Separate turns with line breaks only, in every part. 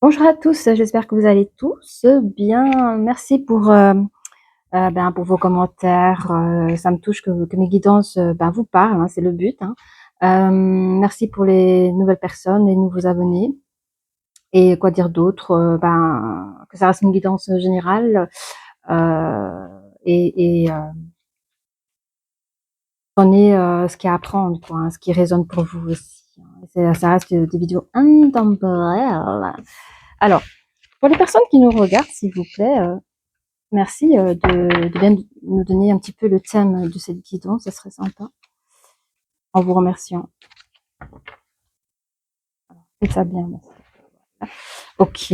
Bonjour à tous, j'espère que vous allez tous bien. Merci pour vos commentaires. Ça me touche que mes guidances vous parlent, hein, c'est le but. Hein. Merci pour les nouvelles personnes, les nouveaux abonnés. Et quoi dire d'autre que ça reste une guidance générale. Prenez ce qu'il y a à apprendre, quoi, hein, ce qui résonne pour vous aussi. Hein. Ça reste des vidéos intemporelles. Alors, pour les personnes qui nous regardent, s'il vous plaît, merci de bien nous donner un petit peu le thème de cette guidance, ça serait sympa, en vous remerciant. C'est ça bien. Ok,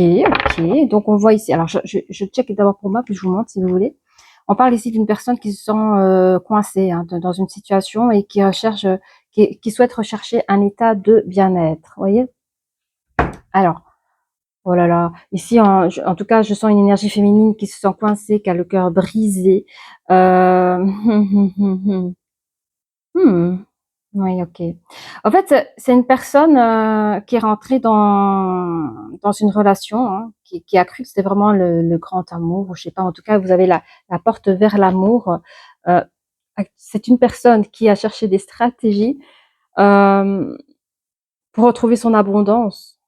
donc on voit ici, alors je check d'abord pour moi, puis je vous montre si vous voulez. On parle ici d'une personne qui se sent coincée hein, dans une situation et qui recherche, qui souhaite rechercher un état de bien-être, voyez. Alors, oh là là, ici en tout cas je sens une énergie féminine qui se sent coincée, qui a le cœur brisé. Oui, ok. En fait, c'est une personne qui est rentrée dans une relation, hein, qui a cru que c'était vraiment le grand amour, ou je sais pas, en tout cas, vous avez la porte vers l'amour. Euh, c'est une personne qui a cherché des stratégies euh, pour retrouver son abondance.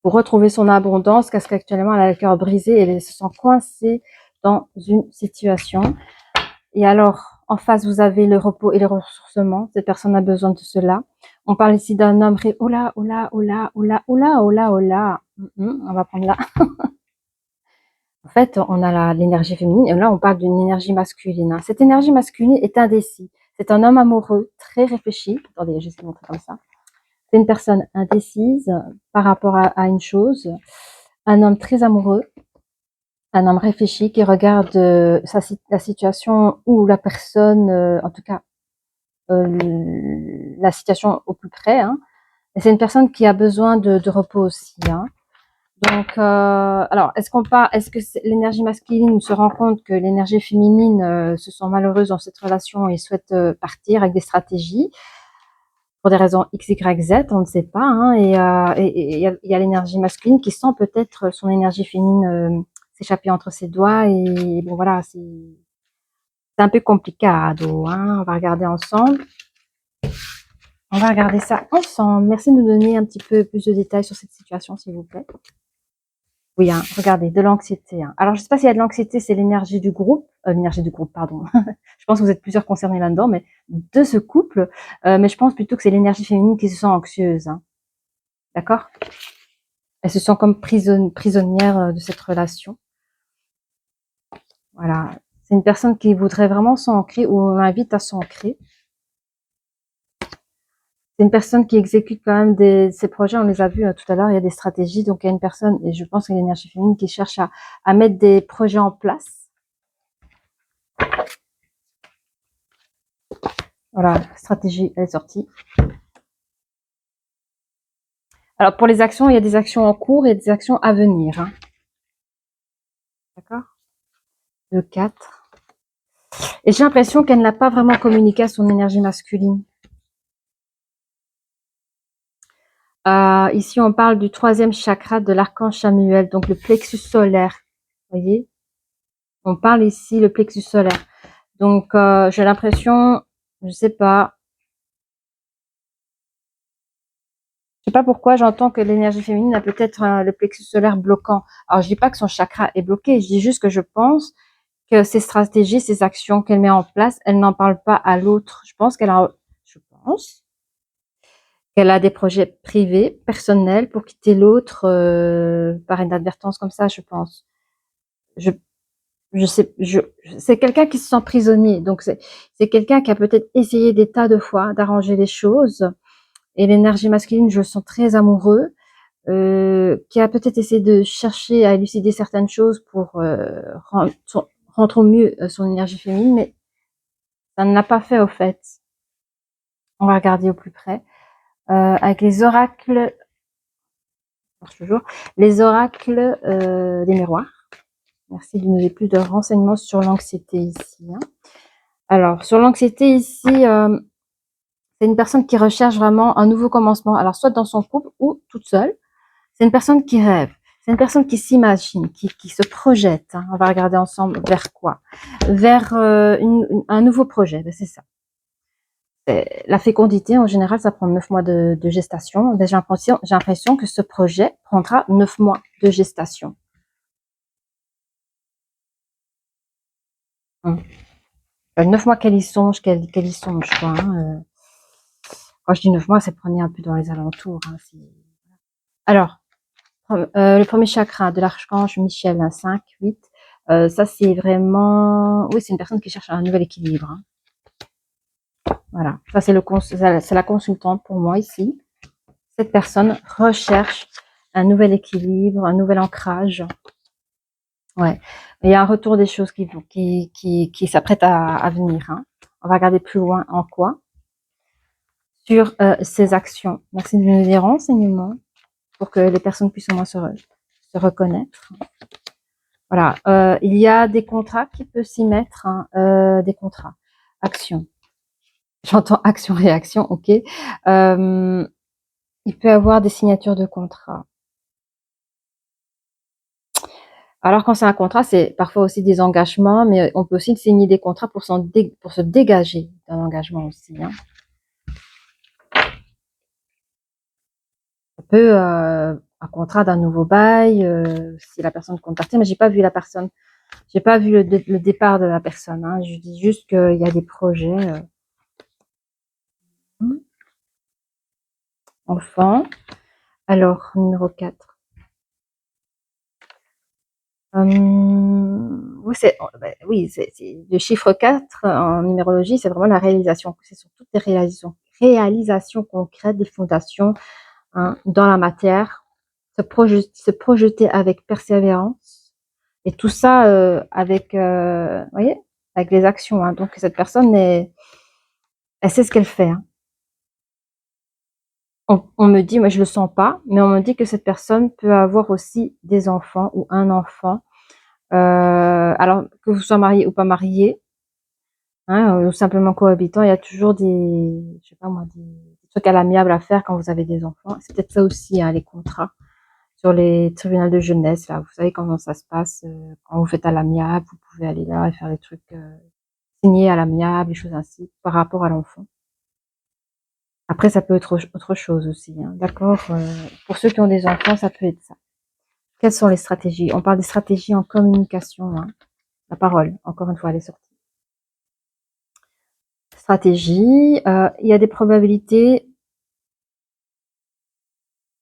Parce qu'actuellement, elle a le cœur brisé, elle se sent coincée dans une situation. Et alors, en face, vous avez le repos et le ressourcement. Cette personne a besoin de cela. On parle ici d'un homme. Oh là, oh là, oh là, oh là, oh là, oh là, oh là. On va prendre là. En fait, on a l'énergie féminine et là, on parle d'une énergie masculine. Hein. Cette énergie masculine est indécis. C'est un homme amoureux, très réfléchi. Attendez, je vais vous montrer comme ça. C'est une personne indécise par rapport à une chose. Un homme très amoureux. Un homme réfléchi qui regarde la situation ou la personne, en tout cas, la situation au plus près. Hein. Et c'est une personne qui a besoin de repos aussi. Hein. Donc, alors, est-ce que l'énergie masculine se rend compte que l'énergie féminine se sent malheureuse dans cette relation et souhaite partir avec des stratégies pour des raisons X, Y, Z, on ne sait pas. Hein, et il y a l'énergie masculine qui sent peut-être son énergie féminine s'échapper entre ses doigts. Et bon, voilà, c'est un peu compliqué. Hein. On va regarder ensemble. On va regarder ça ensemble. Merci de nous donner un petit peu plus de détails sur cette situation, s'il vous plaît. Oui, hein, regardez, de l'anxiété. Hein. Alors, je ne sais pas s'il y a de l'anxiété, c'est l'énergie du groupe. Pardon. Je pense que vous êtes plusieurs concernés là-dedans, mais de ce couple. Mais je pense plutôt que c'est l'énergie féminine qui se sent anxieuse. Hein. D'accord? Elle se sent comme prisonnière de cette relation. Voilà. C'est une personne qui voudrait vraiment s'ancrer ou on l'invite à s'ancrer. C'est une personne qui exécute quand même ses projets, on les a vus tout à l'heure, il y a des stratégies, donc il y a une personne, et je pense qu'il y a l'énergie féminine qui cherche à mettre des projets en place. Voilà, la stratégie elle est sortie. Alors pour les actions, il y a des actions en cours et des actions à venir. Hein. D'accord? Le 4. Et j'ai l'impression qu'elle n'a pas vraiment communiqué à son énergie masculine. Ici, on parle du 3e chakra de l'archange Samuel, donc le plexus solaire. Vous voyez? On parle ici le plexus solaire. Donc, j'ai l'impression, je sais pas pourquoi j'entends que l'énergie féminine a peut-être le plexus solaire bloquant. Alors, je dis pas que son chakra est bloqué, je dis juste que je pense que ses stratégies, ses actions qu'elle met en place, elle n'en parle pas à l'autre. Je pense qu'elle a des projets privés, personnels, pour quitter l'autre par inadvertance comme ça, je pense. C'est quelqu'un qui se sent prisonnier. Donc, c'est quelqu'un qui a peut-être essayé des tas de fois d'arranger les choses. Et l'énergie masculine, je le sens très amoureux, qui a peut-être essayé de chercher à élucider certaines choses pour rendre au mieux son énergie féminine, mais ça ne l'a pas fait au fait. On va regarder au plus près. Avec les oracles, toujours, les oracles des miroirs. Merci de nous donner plus de renseignements sur l'anxiété ici. Hein. Alors, sur l'anxiété ici, c'est une personne qui recherche vraiment un nouveau commencement. Alors, soit dans son couple ou toute seule. C'est une personne qui rêve. C'est une personne qui s'imagine, qui se projette. Hein. On va regarder ensemble vers quoi? Vers un nouveau projet. Ben, c'est ça. La fécondité, en général, ça prend 9 mois de gestation. Ben, j'ai l'impression que ce projet prendra 9 mois de gestation. 9 mois qu'elle y songe, qu'elle y songe, quoi. Hein. Quand je dis 9 mois, c'est prenez un peu dans les alentours. Hein, alors, le premier chakra de l'archange Michel, 5, 8. Ça, c'est vraiment... Oui, c'est une personne qui cherche un nouvel équilibre. Hein. Voilà. Ça, c'est la consultante pour moi ici. Cette personne recherche un nouvel équilibre, un nouvel ancrage. Ouais. Il y a un retour des choses qui s'apprête à venir. Hein. On va regarder plus loin en quoi. Sur ses actions. Merci de nous donner des renseignements pour que les personnes puissent au moins se reconnaître. Voilà, il y a des contrats qui peuvent s'y mettre, hein, des contrats. Action. J'entends action-réaction, ok. Il peut y avoir des signatures de contrats. Alors quand c'est un contrat, c'est parfois aussi des engagements, mais on peut aussi signer des contrats pour se dégager d'un engagement aussi. Hein. Ça peut un contrat d'un nouveau bail, si la personne contactée, mais j'ai pas vu la personne. J'ai pas vu le départ de la personne. Hein. Je dis juste qu'il y a des projets. Enfant. Alors, numéro 4. Oui, c'est le chiffre 4 en numérologie, c'est vraiment la réalisation. C'est sur toutes les réalisations concrètes des fondations hein, dans la matière, se projeter avec persévérance et tout ça avec, vous voyez, avec les actions. Hein. Donc cette personne, elle sait ce qu'elle fait. Hein. On me dit, moi je le sens pas, mais on me dit que cette personne peut avoir aussi des enfants ou un enfant. Alors que vous soyez marié ou pas marié, hein, ou simplement cohabitant, il y a toujours je sais pas moi, des trucs à l'amiable à faire quand vous avez des enfants. C'est peut-être ça aussi, hein, les contrats sur les tribunaux de jeunesse. Là, vous savez comment ça se passe quand vous faites à l'amiable, vous pouvez aller là et faire des trucs signés à l'amiable, des choses ainsi par rapport à l'enfant. Après, ça peut être autre chose aussi, hein, d'accord. Pour ceux qui ont des enfants, ça peut être ça. Quelles sont les stratégies? On parle des stratégies en communication. Hein. La parole, encore une fois, elle est sortie. Stratégie, il y a des probabilités.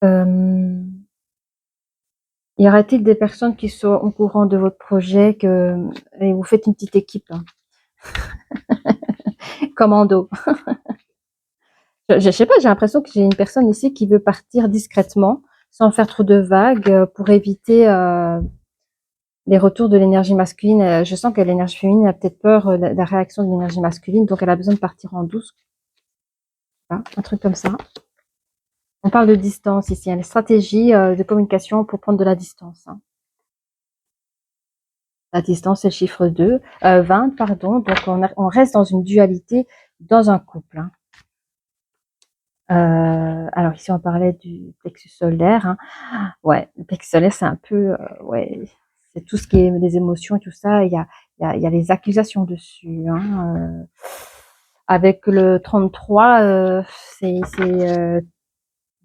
Y aura-t-il des personnes qui sont au courant de votre projet et vous faites une petite équipe, hein. Commando. Je sais pas, j'ai l'impression que j'ai une personne ici qui veut partir discrètement, sans faire trop de vagues, pour éviter les retours de l'énergie masculine. Je sens que l'énergie féminine a peut-être peur de la réaction de l'énergie masculine, donc elle a besoin de partir en douce. Hein, un truc comme ça. On parle de distance ici, hein, les stratégies de communication pour prendre de la distance. Hein. La distance, c'est le chiffre 20, pardon. Donc, on reste dans une dualité dans un couple. Hein. Alors ici, on parlait du plexus solaire. Hein. Ouais, le plexus solaire, c'est un peu... ouais, c'est tout ce qui est les émotions et tout ça. Il y a les accusations dessus. Hein. Avec le 33, c'est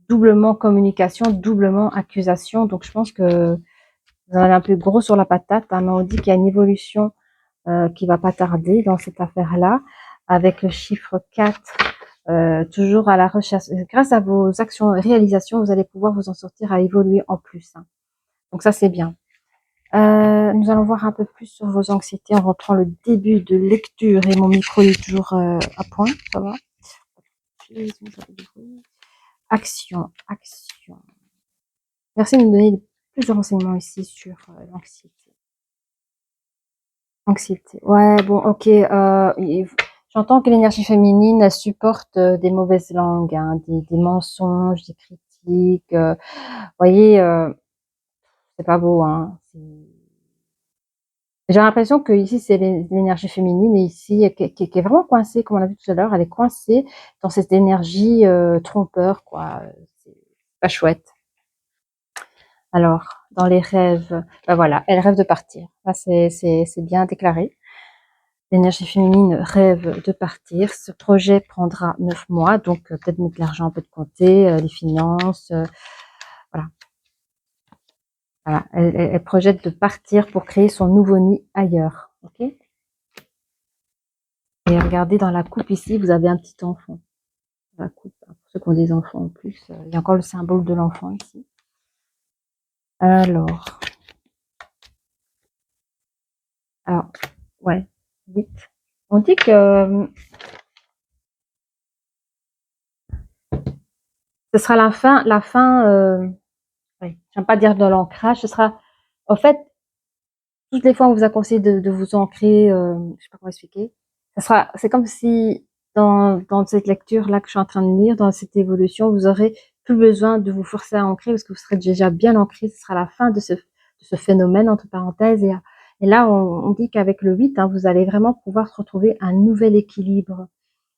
doublement communication, doublement accusation. Donc, je pense que vous en avez un peu gros sur la patate. Hein, mais on dit qu'il y a une évolution qui va pas tarder dans cette affaire-là, avec le chiffre 4, toujours à la recherche. Grâce à vos actions et réalisations, vous allez pouvoir vous en sortir à évoluer en plus. Hein. Donc ça, c'est bien. Nous allons voir un peu plus sur vos anxiétés. On reprend le début de lecture et mon micro est toujours à point. Ça va? Action, action. Merci de nous donner plus de renseignements ici sur l'anxiété. Anxiété. Ouais, bon, ok. J'entends que l'énergie féminine elle supporte des mauvaises langues, hein, des mensonges, des critiques. Vous voyez, c'est pas beau. Hein. J'ai l'impression que ici c'est l'énergie féminine et ici qui est vraiment coincée, comme on l'a vu tout à l'heure, elle est coincée dans cette énergie trompeur, quoi. C'est pas chouette. Alors, dans les rêves, ben voilà, elle rêve de partir. Là, c'est bien déclaré. L'énergie féminine rêve de partir. Ce projet prendra 9 mois, donc peut-être mettre l'argent un peu de côté, les finances, voilà. Voilà. Elle projette de partir pour créer son nouveau nid ailleurs. Ok. Et regardez dans la coupe ici, vous avez un petit enfant. La coupe, pour ceux qui ont des enfants en plus, il y a encore le symbole de l'enfant ici. Alors, ouais, vite. On dit que ce sera la fin. Ouais, j'aime pas dire de l'ancrage. Ce sera, en fait, toutes les fois on vous a conseillé de vous ancrer, je sais pas comment expliquer. C'est comme si dans cette lecture là que je suis en train de lire, dans cette évolution, vous aurez plus besoin de vous forcer à ancrer parce que vous serez déjà bien ancré. Ce sera la fin de ce phénomène entre parenthèses. Et là, on dit qu'avec le 8, hein, vous allez vraiment pouvoir retrouver un nouvel équilibre,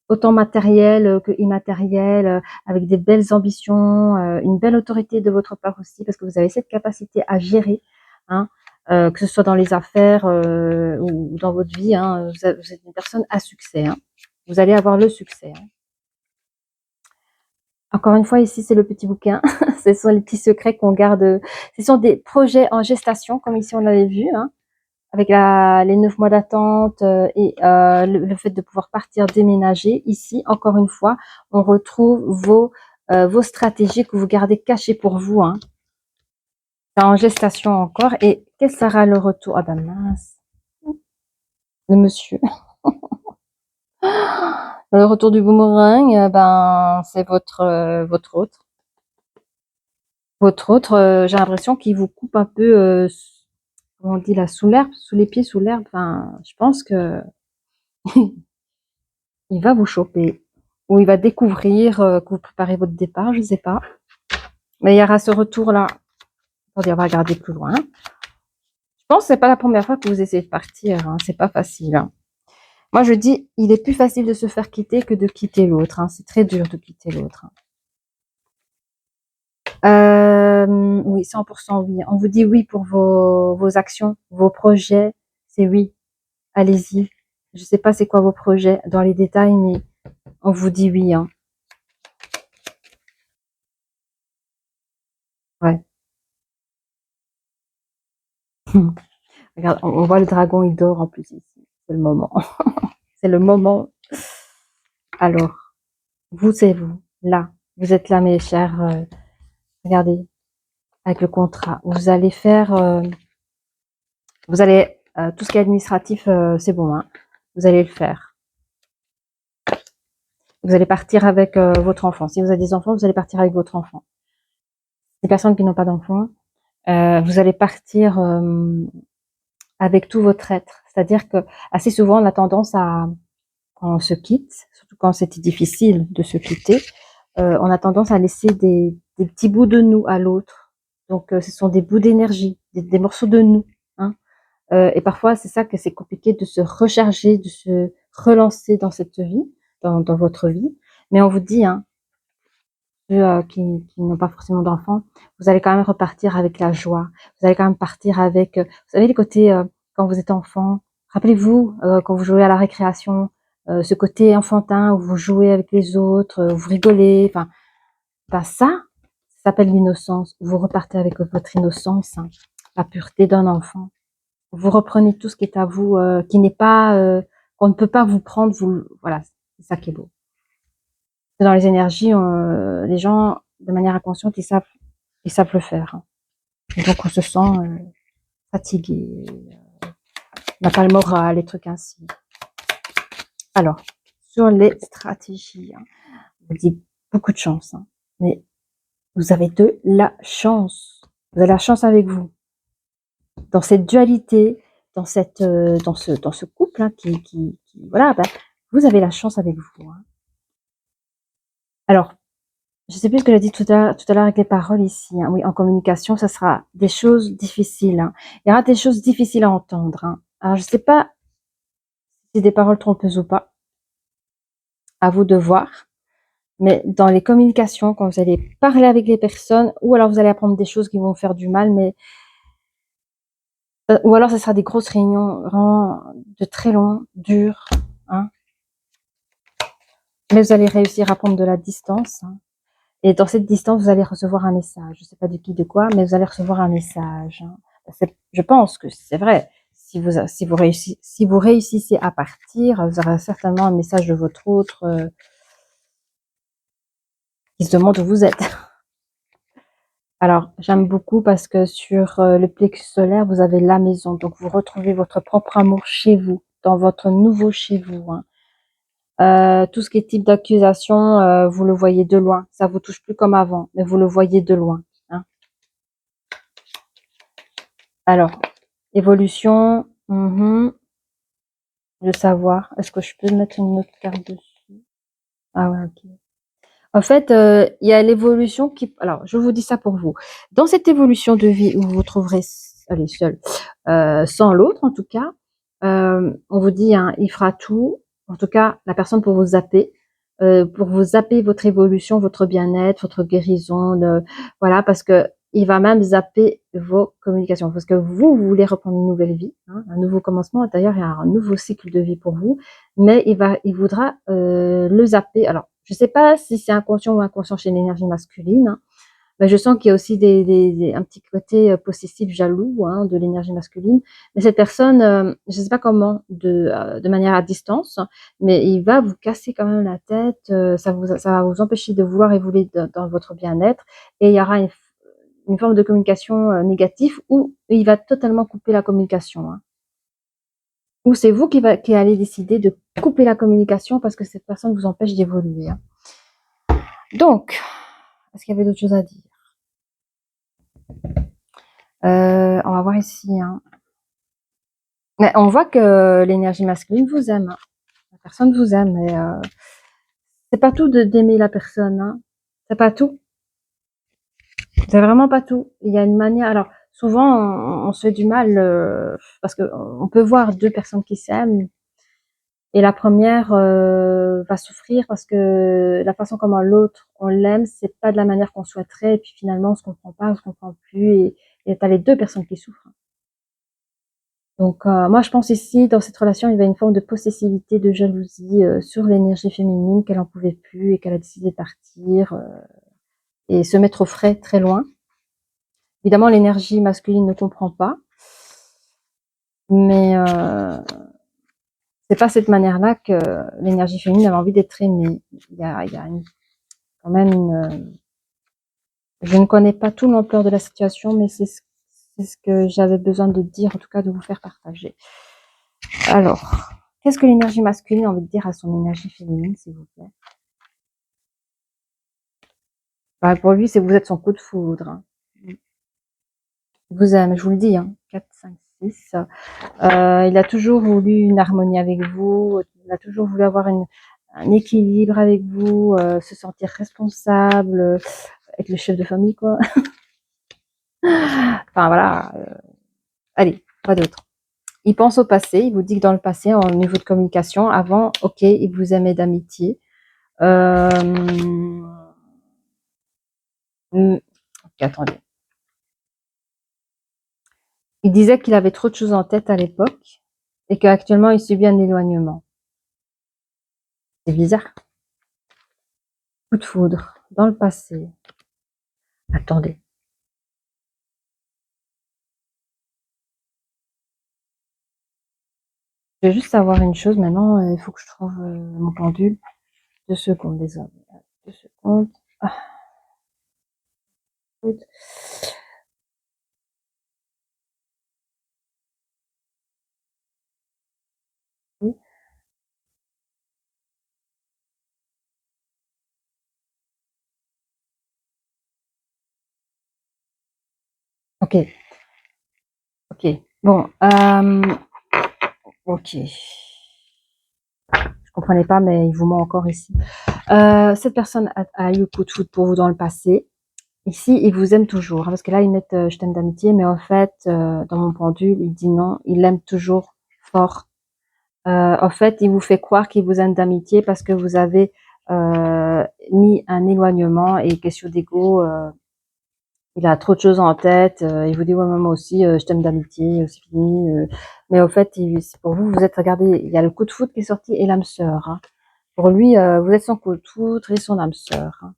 autant matériel que immatériel, avec des belles ambitions, une belle autorité de votre part aussi, parce que vous avez cette capacité à gérer, hein, que ce soit dans les affaires ou dans votre vie, hein, vous êtes une personne à succès. Hein. Vous allez avoir le succès. Hein. Encore une fois, ici, c'est le petit bouquin. Ce sont les petits secrets qu'on garde. Ce sont des projets en gestation, comme ici on l'avait vu. Hein, avec les 9 mois d'attente et le fait de pouvoir partir déménager. Ici, encore une fois, on retrouve vos stratégies que vous gardez cachées pour vous. Hein. C'est en gestation encore. Et quel sera le retour? Ah ben mince, le monsieur. Le retour du boomerang, ben c'est votre autre. Votre autre, j'ai l'impression qu'il vous coupe un peu, comment on dit là, sous l'herbe, sous les pieds, sous l'herbe. Enfin, je pense que il va vous choper. Ou il va découvrir que vous préparez votre départ, je ne sais pas. Mais il y aura ce retour-là. Attendez, on va regarder plus loin. Je pense que c'est pas la première fois que vous essayez de partir. Hein. C'est pas facile. Hein. Moi, je dis, il est plus facile de se faire quitter que de quitter l'autre. Hein. C'est très dur de quitter l'autre. Oui, 100% oui. On vous dit oui pour vos actions, vos projets. C'est oui. Allez-y. Je sais pas c'est quoi vos projets dans les détails, mais on vous dit oui. Hein. Ouais. Regarde, on voit le dragon, il dort en plus ici. C'est le moment. C'est le moment. Alors, vous, c'est vous. Là. Vous êtes là, mes chers. Regardez, avec le contrat. Vous allez faire... vous allez... tout ce qui est administratif, c'est bon. Hein. Vous allez le faire. Vous allez partir avec votre enfant. Si vous avez des enfants, vous allez partir avec votre enfant. Les personnes qui n'ont pas d'enfants, vous allez partir avec tout votre être. C'est-à-dire que assez souvent, on a tendance à... Quand on se quitte, surtout quand c'était difficile de se quitter, on a tendance à laisser des petits bouts de nous à l'autre. Donc, ce sont des bouts d'énergie, des morceaux de nous. Hein. Et parfois, c'est ça que c'est compliqué de se recharger, de se relancer dans cette vie, dans votre vie. Mais on vous dit, hein, ceux qui n'ont pas forcément d'enfants, vous allez quand même repartir avec la joie. Vous allez quand même partir avec, vous savez, les côtés quand vous êtes enfant. Rappelez-vous quand vous jouez à la récréation, ce côté enfantin où vous jouez avec les autres, où vous rigolez. Enfin, ben ça s'appelle l'innocence. Vous repartez avec votre innocence, hein, la pureté d'un enfant. Vous reprenez tout ce qui est à vous, qui n'est pas, qu'on ne peut pas vous prendre. Vous, voilà, c'est ça qui est beau. Dans les énergies, les gens, de manière inconsciente, ils savent le faire. Hein. Et donc, on se sent fatigué, on n'a pas le moral, les trucs ainsi. Alors, sur les stratégies, hein, je vous dis beaucoup de chance, hein, mais vous avez de la chance. Vous avez la chance avec vous. Dans cette dualité, dans ce couple hein, qui voilà, ben, vous avez la chance avec vous. Hein. Alors, je sais plus ce que j'ai dit tout à l'heure avec les paroles ici. Hein. Oui, en communication, ça sera des choses difficiles. Hein. Il y aura des choses difficiles à entendre. Hein. Alors, je sais pas si c'est des paroles trompeuses ou pas. À vous de voir. Mais dans les communications, quand vous allez parler avec les personnes, ou alors vous allez apprendre des choses qui vont vous faire du mal, mais ou alors ce sera des grosses réunions vraiment de très long, dures, hein. Mais vous allez réussir à prendre de la distance, hein. Et dans cette distance, vous allez recevoir un message. Je ne sais pas de qui, de quoi, mais vous allez recevoir un message, hein. Je pense que c'est vrai. Si vous réussissez à partir, vous aurez certainement un message de votre autre qui se demande où vous êtes. Alors, j'aime beaucoup parce que sur le plexus solaire, vous avez la maison. Donc, vous retrouvez votre propre amour chez vous, dans votre nouveau chez vous, hein. Tout ce qui est type d'accusation, vous le voyez de loin. Ça vous touche plus comme avant, mais vous le voyez de loin, hein. Alors, évolution, le savoir. Est-ce que je peux mettre une autre carte dessus? Ah ouais, ok. En fait, il y a l'évolution qui... Alors, je vous dis ça pour vous. Dans cette évolution de vie où vous vous trouverez, allez, seul, sans l'autre en tout cas, on vous dit, hein, il fera tout, en tout cas, la personne pour vous zapper votre évolution, votre bien-être, votre guérison, voilà, parce que il va même zapper vos communications, parce que vous voulez reprendre une nouvelle vie, hein, un nouveau commencement. D'ailleurs, il y a un nouveau cycle de vie pour vous, mais il voudra le zapper. Alors, je ne sais pas si c'est inconscient ou inconscient chez l'énergie masculine, hein, mais je sens qu'il y a aussi un petit côté possessif, jaloux, hein, de l'énergie masculine. Mais cette personne, je ne sais pas comment, de manière à distance, mais il va vous casser quand même la tête. Ça va vous empêcher de vouloir évoluer dans votre bien-être. Et il y aura une forme de communication négative où il va totalement couper la communication, hein. Ou c'est vous qui allez décider de couper la communication parce que cette personne vous empêche d'évoluer, hein. Donc, est-ce qu'il y avait d'autres choses à dire? On va voir ici, hein. Mais on voit que l'énergie masculine vous aime, hein. La personne vous aime, mais c'est pas tout d'aimer la personne, hein. C'est pas tout. C'est vraiment pas tout. Il y a une manière. Alors, souvent, on se fait du mal parce que on peut voir deux personnes qui s'aiment et la première va souffrir parce que la façon comment l'autre on l'aime, c'est pas de la manière qu'on souhaiterait. Et puis finalement, on se comprend pas, on se comprend plus, et t'as les deux personnes qui souffrent. Donc, moi, je pense ici, dans cette relation, il y avait une forme de possessivité, de jalousie sur l'énergie féminine, qu'elle en pouvait plus et qu'elle a décidé de partir et se mettre au frais très loin. Évidemment, l'énergie masculine ne comprend pas, mais c'est pas cette manière-là que l'énergie féminine avait envie d'être aimée. Il y a quand même je ne connais pas tout l'ampleur de la situation, mais c'est ce que j'avais besoin de dire, en tout cas de vous faire partager. Alors, qu'est-ce que l'énergie masculine a envie de dire à son énergie féminine, s'il vous plaît? Bah, pour lui, c'est vous êtes son coup de foudre, hein. Il vous aime, je vous le dis, hein. 4, 5, 6. Il a toujours voulu une harmonie avec vous, il a toujours voulu avoir un équilibre avec vous, se sentir responsable, être le chef de famille, quoi. Enfin, voilà. Allez, pas d'autre. Il pense au passé, il vous dit que dans le passé, au niveau de communication, avant, ok, il vous aimait d'amitié. Ok, attendez. Il disait qu'il avait trop de choses en tête à l'époque et qu'actuellement il subit un éloignement. C'est bizarre. Coup de foudre dans le passé. Attendez. Je vais juste savoir une chose maintenant. Il faut que je trouve mon pendule. 2 secondes, les hommes. 2 secondes. Ah, oui. Ok. Ok. Bon. Ok. Je comprenais pas, mais il vous ment encore ici. Cette personne a eu coup de foudre pour vous dans le passé. Ici, il vous aime toujours, hein, parce que là, ils mettent je t'aime d'amitié, mais en fait, dans mon pendule, il dit non, il l'aime toujours fort. En fait, il vous fait croire qu'il vous aime d'amitié parce que vous avez mis un éloignement et question d'ego. Il a trop de choses en tête. Il vous dit ouais moi aussi, je t'aime d'amitié, c'est fini. Mais au fait, pour vous, vous êtes regardez, il y a le coup de foudre qui est sorti et l'âme sœur. Hein. Pour lui, vous êtes son coup de foudre et son âme sœur. Hein.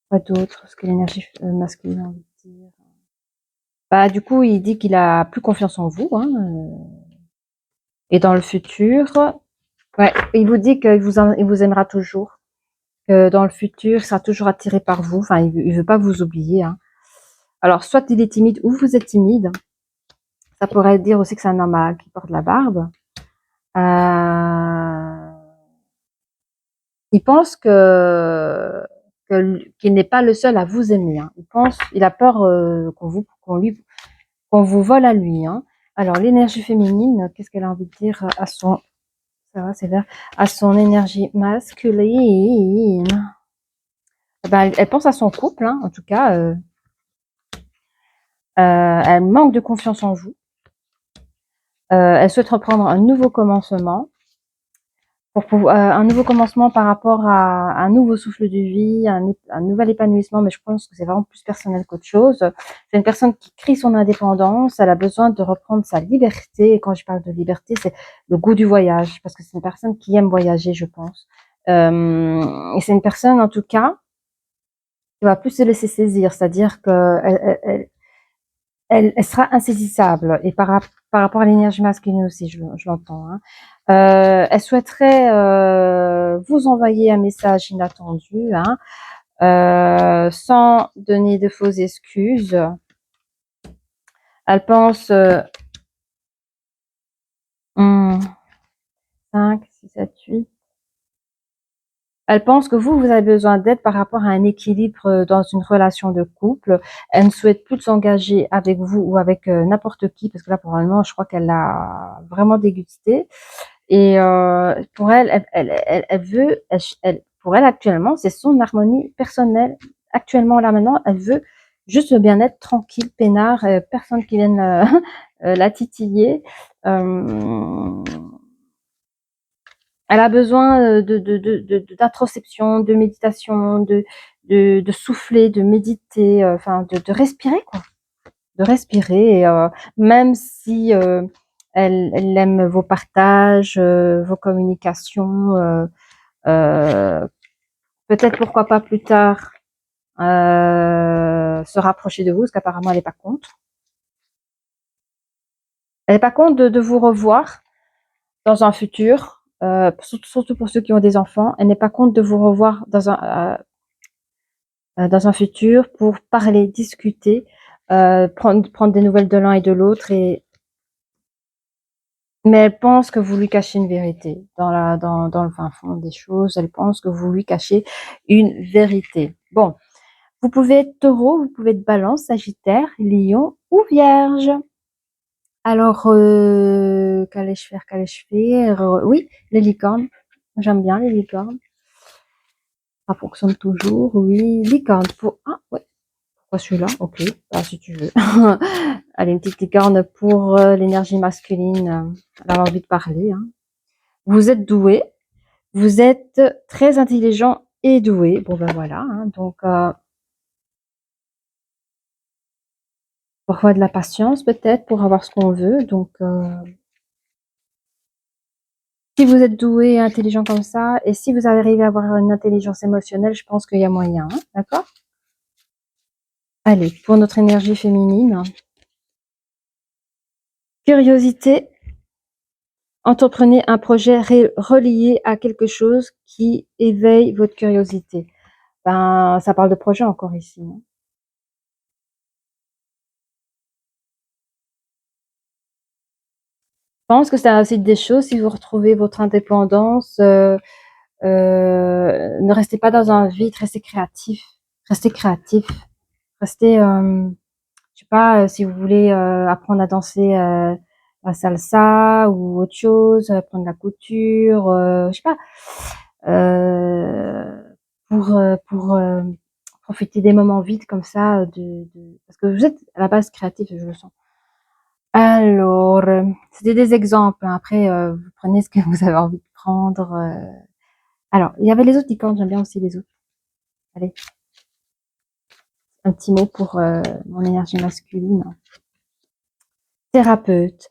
Quoi d'autre? Ce que l'énergie masculine a envie de dire. Bah du coup, il dit qu'il a plus confiance en vous. Hein, et dans le futur, ouais, il vous dit qu'il il vous aimera toujours. Que dans le futur, il sera toujours attiré par vous. Enfin, il veut pas vous oublier. Hein. Alors, soit il est timide ou vous êtes timide. Ça pourrait dire aussi que c'est un homme qui porte la barbe. Euh, il pense qu'il n'est pas le seul à vous aimer. Hein. Il a peur qu'on vous vole à lui. Hein. Alors l'énergie féminine, qu'est-ce qu'elle a envie de dire à son, ça va, c'est vert, à son énergie masculine. Ben, elle pense à son couple, hein, en tout cas. Elle manque de confiance en vous. Elle souhaite reprendre un nouveau commencement. Un nouveau commencement par rapport à un nouveau souffle de vie, un nouvel épanouissement, mais je pense que c'est vraiment plus personnel qu'autre chose. C'est une personne qui crie son indépendance, elle a besoin de reprendre sa liberté, et quand je parle de liberté, c'est le goût du voyage, parce que c'est une personne qui aime voyager, je pense. Et c'est une personne, en tout cas, qui va plus se laisser saisir, c'est-à-dire que elle sera insaisissable. Et par rapport à l'énergie masculine aussi, je l'entends. Hein. Elle souhaiterait vous envoyer un message inattendu, hein, sans donner de fausses excuses. Elle pense 5, 6, 7, 8. Elle pense que vous avez besoin d'aide par rapport à un équilibre dans une relation de couple. Elle ne souhaite plus de s'engager avec vous ou avec n'importe qui, parce que là, pour le moment, je crois qu'elle l'a vraiment dégusté. Et pour elle veut, pour elle actuellement, c'est son harmonie personnelle. Actuellement, là maintenant, elle veut juste le bien-être tranquille, peinard, personne qui vienne la titiller. Elle a besoin d'introspection, de méditation, de souffler, de méditer, enfin de respirer quoi, de respirer. Et, même si elle aime vos partages, vos communications, peut-être pourquoi pas plus tard se rapprocher de vous, parce qu'apparemment elle n'est pas contre. Elle n'est pas contre de vous revoir dans un futur, surtout pour ceux qui ont des enfants. Elle n'est pas contre de vous revoir dans un futur pour parler, discuter, prendre des nouvelles de l'un et de l'autre. Mais elle pense que vous lui cachez une vérité dans le fin fond des choses. Elle pense que vous lui cachez une vérité. Bon, vous pouvez être Taureau, vous pouvez être Balance, Sagittaire, Lion ou Vierge. Alors, qu'allais-je faire oui, les licornes. J'aime bien les licornes. Ça fonctionne toujours, oui. Licorne pour... Ah, ouais. Pourquoi celui-là? Ok, bah, si tu veux. Allez, une petite licorne pour l'énergie masculine. Elle a envie de parler. Hein. Vous êtes doué. Vous êtes très intelligent et doué. Bon, ben voilà. Hein, donc, parfois de la patience peut-être pour avoir ce qu'on veut. Donc, si vous êtes doué et intelligent comme ça, et si vous arrivez à avoir une intelligence émotionnelle, je pense qu'il y a moyen. Hein, d'accord? Allez, pour notre énergie féminine. Curiosité. Entreprenez un projet relié à quelque chose qui éveille votre curiosité. Ben, ça parle de projet encore ici. Hein. Je pense que c'est aussi des choses, si vous retrouvez votre indépendance, ne restez pas dans un vide, restez créatif. Restez créatif. Restez, je sais pas, si vous voulez apprendre à danser la salsa ou autre chose, apprendre la couture, je sais pas, euh, pour profiter des moments vides comme ça, parce que vous êtes à la base créatif, je le sens. Alors, c'était des exemples, hein. Après, vous prenez ce que vous avez envie de prendre. Alors, il y avait les autres licornes, j'aime bien aussi les autres. Allez, un petit mot pour mon énergie masculine. Thérapeute.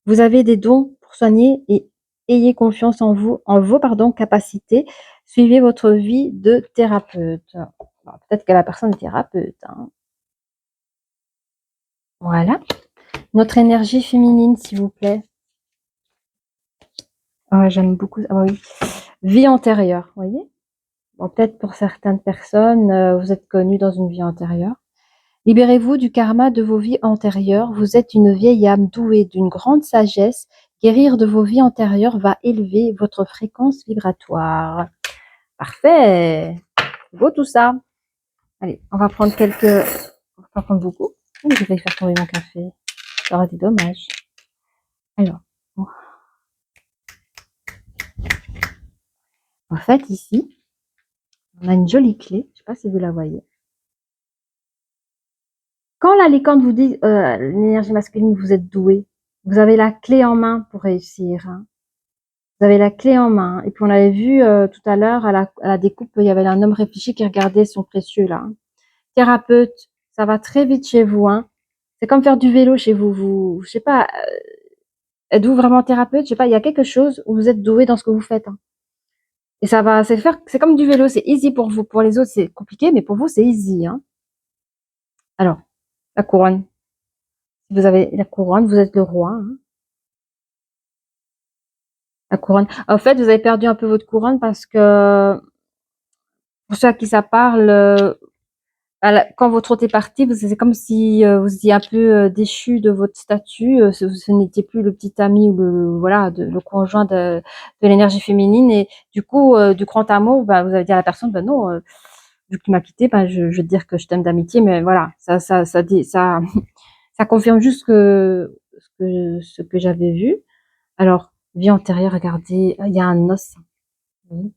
Vous avez des dons pour soigner et ayez confiance en vous, en vos capacités. Suivez votre vie de thérapeute. Peut-être que la personne est thérapeute, hein. Voilà. Notre énergie féminine, s'il vous plaît. J'aime beaucoup. Ah oui. Vie antérieure, vous voyez. Bon, peut-être pour certaines personnes, vous êtes connu dans une vie antérieure. Libérez-vous du karma de vos vies antérieures. Vous êtes une vieille âme douée d'une grande sagesse. Guérir de vos vies antérieures va élever votre fréquence vibratoire. Parfait. Beau tout ça. Allez, on va prendre quelques... On va pas prendre beaucoup. Oh, je vais faire tomber mon café. Ça aurait été dommage. Alors, bon. En fait, ici, on a une jolie clé. Je ne sais pas si vous la voyez. Quand la licorne vous dit l'énergie masculine, vous êtes doué, vous avez la clé en main pour réussir, hein. Vous avez la clé en main. Et puis on avait vu tout à l'heure à la découpe, il y avait un homme réfléchi qui regardait son précieux là, hein. Thérapeute, ça va très vite chez vous, hein. C'est comme faire du vélo chez vous. Je sais pas, êtes-vous vraiment thérapeute? Je sais pas, il y a quelque chose où vous êtes doué dans ce que vous faites, hein. Et ça va, c'est comme du vélo, c'est easy pour vous. Pour les autres, c'est compliqué, mais pour vous, c'est easy, hein. Alors, la couronne. Si vous avez la couronne, vous êtes le roi, hein. La couronne. En fait, vous avez perdu un peu votre couronne parce que, pour ceux à qui ça parle, quand votre hôte est parti, c'est comme si vous étiez un peu déchu de votre statut. Ce n'était plus le petit ami ou le conjoint de l'énergie féminine. Et du coup, du grand amour, bah, vous avez dit à la personne, bah non, vu que tu m'as quitté, bah, je veux te dire que je t'aime d'amitié. Mais voilà, ça confirme juste ce que j'avais vu. Alors, vie antérieure, regardez, il y a un os. Vous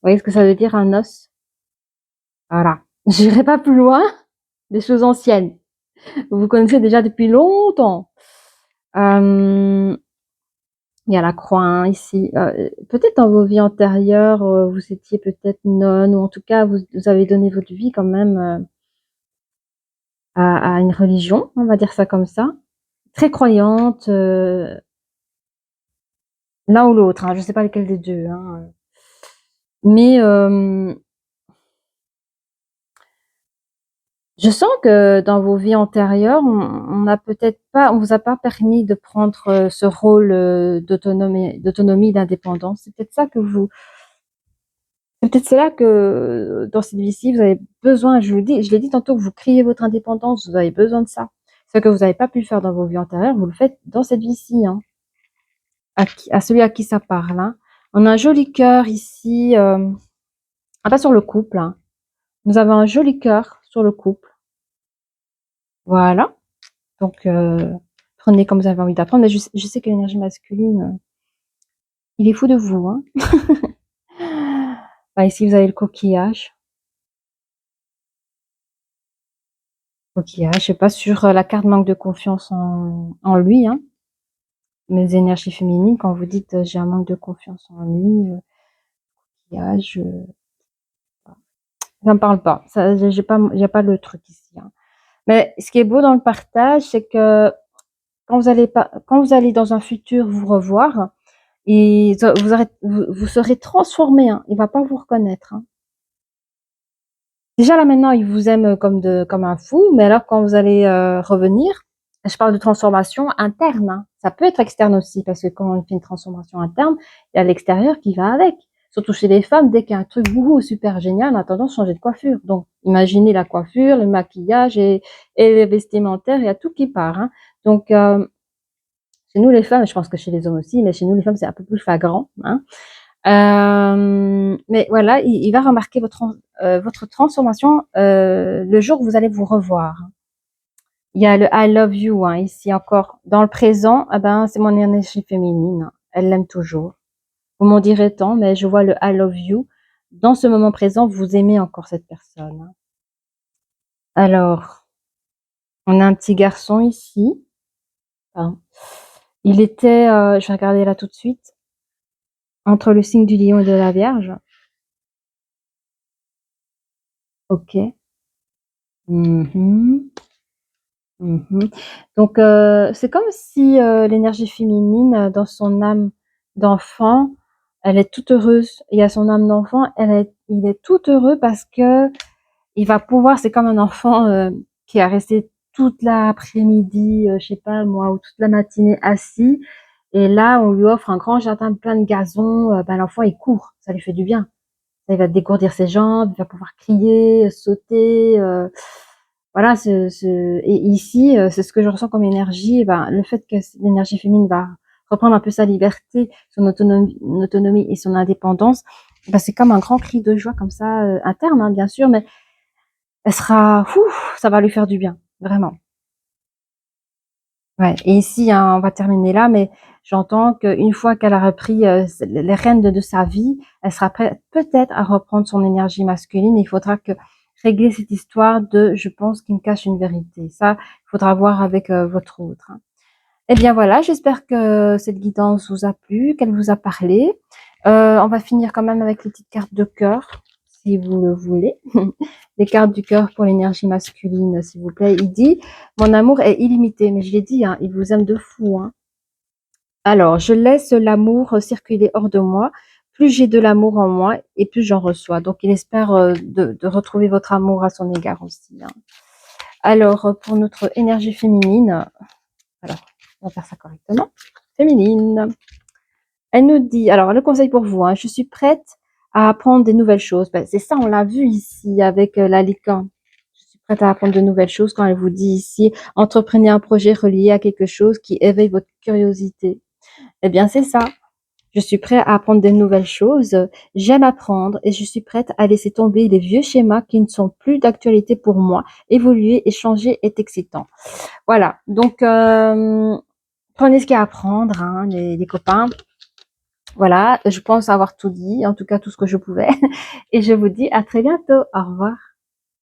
voyez ce que ça veut dire, un os? Voilà. J'irai pas plus loin. Des choses anciennes. Vous connaissez déjà depuis longtemps. Il y a la croix, hein, ici. Peut-être dans vos vies antérieures, vous étiez peut-être nonne, ou en tout cas, vous avez donné votre vie quand même à une religion, on va dire ça comme ça. Très croyante, l'un ou l'autre, hein, je ne sais pas lequel des deux, hein. Mais je sens que dans vos vies antérieures, on vous a pas permis de prendre ce rôle d'autonomie, d'indépendance. C'est peut-être cela que dans cette vie-ci, vous avez besoin. Je l'ai dit tantôt, que vous criez votre indépendance, vous avez besoin de ça. Ce que vous n'avez pas pu le faire dans vos vies antérieures, vous le faites dans cette vie-ci, hein, à celui à qui ça parle, hein. On a un joli cœur ici, pas sur le couple, hein. Nous avons un joli cœur sur le couple. Voilà. Donc, prenez comme vous avez envie d'apprendre. Mais je sais que l'énergie masculine, il est fou de vous, hein. Bah, ici, vous avez le coquillage. Coquillage, je sais pas, sur la carte manque de confiance en lui, hein. Mes énergies féminines, quand vous dites j'ai un manque de confiance en lui, coquillage, ça me parle pas. Ça, j'ai pas le truc ici, hein. Mais ce qui est beau dans le partage, c'est que quand vous allez dans un futur vous revoir, et vous serez transformé, hein. Il va pas vous reconnaître, hein. Déjà là maintenant, il vous aime comme un fou, mais alors quand vous allez revenir, je parle de transformation interne, hein. Ça peut être externe aussi, parce que quand on fait une transformation interne, il y a l'extérieur qui va avec. Surtout chez les femmes, dès qu'il y a un truc super génial, on a tendance à changer de coiffure. Donc, imaginez la coiffure, le maquillage et les vestimentaires, il y a tout qui part, hein. Donc, chez nous les femmes, je pense que chez les hommes aussi, mais chez nous les femmes c'est un peu plus flagrant, hein. Mais voilà, il va remarquer votre transformation le jour où vous allez vous revoir. Il y a le I love you, hein, ici encore. Dans le présent, eh ben, c'est mon énergie féminine. Elle l'aime toujours. Vous m'en direz tant, mais je vois le I love you. Dans ce moment présent, vous aimez encore cette personne, hein. Alors, on a un petit garçon ici. Pardon. Il était, je vais regarder là tout de suite, entre le signe du lion et de la Vierge. Ok. Mhm. Mhm. Donc, c'est comme si l'énergie féminine, dans son âme d'enfant, elle est toute heureuse. Il y a son âme d'enfant, il est tout heureux parce que il va pouvoir, c'est comme un enfant qui a resté toute l'après-midi, je sais pas moi, ou toute la matinée assis. Et là, on lui offre un grand jardin plein de gazon. Ben, l'enfant, il court, ça lui fait du bien. Il va dégourdir ses jambes, il va pouvoir crier, sauter. Voilà, et ici, c'est ce que je ressens comme énergie. Ben, le fait que l'énergie féminine va reprendre un peu sa liberté, son autonomie et son indépendance, ben, c'est comme un grand cri de joie comme ça, interne, hein, bien sûr, mais elle sera, ouf, ça va lui faire du bien, vraiment. Ouais. Et ici, hein, on va terminer là, mais j'entends qu'une fois qu'elle a repris les rênes de sa vie, elle sera prête peut-être à reprendre son énergie masculine. Il faudra que régler cette histoire de, je pense, qu'il me cache une vérité. Ça, il faudra voir avec votre autre, hein. Eh bien voilà, j'espère que cette guidance vous a plu, qu'elle vous a parlé. On va finir quand même avec les petites cartes de cœur, si vous le voulez. Les cartes du cœur pour l'énergie masculine, s'il vous plaît. Il dit, mon amour est illimité, mais je l'ai dit, hein, il vous aime de fou, hein. Alors, je laisse l'amour circuler hors de moi. Plus j'ai de l'amour en moi et plus j'en reçois. Donc, il espère de retrouver votre amour à son égard aussi, hein. Alors, pour notre énergie féminine, alors, on va faire ça correctement. Féminine. Elle nous dit, alors le conseil pour vous, hein, je suis prête à apprendre des nouvelles choses. Ben, c'est ça, on l'a vu ici avec la licorne. Je suis prête à apprendre de nouvelles choses quand elle vous dit ici, entreprenez un projet relié à quelque chose qui éveille votre curiosité. Eh bien, c'est ça. Je suis prête à apprendre de nouvelles choses. J'aime apprendre et je suis prête à laisser tomber les vieux schémas qui ne sont plus d'actualité pour moi. Évoluer et changer est excitant. Voilà. Donc, prenez ce qu'il y a à apprendre, hein, les copains. Voilà, je pense avoir tout dit, en tout cas tout ce que je pouvais. Et je vous dis à très bientôt. Au revoir.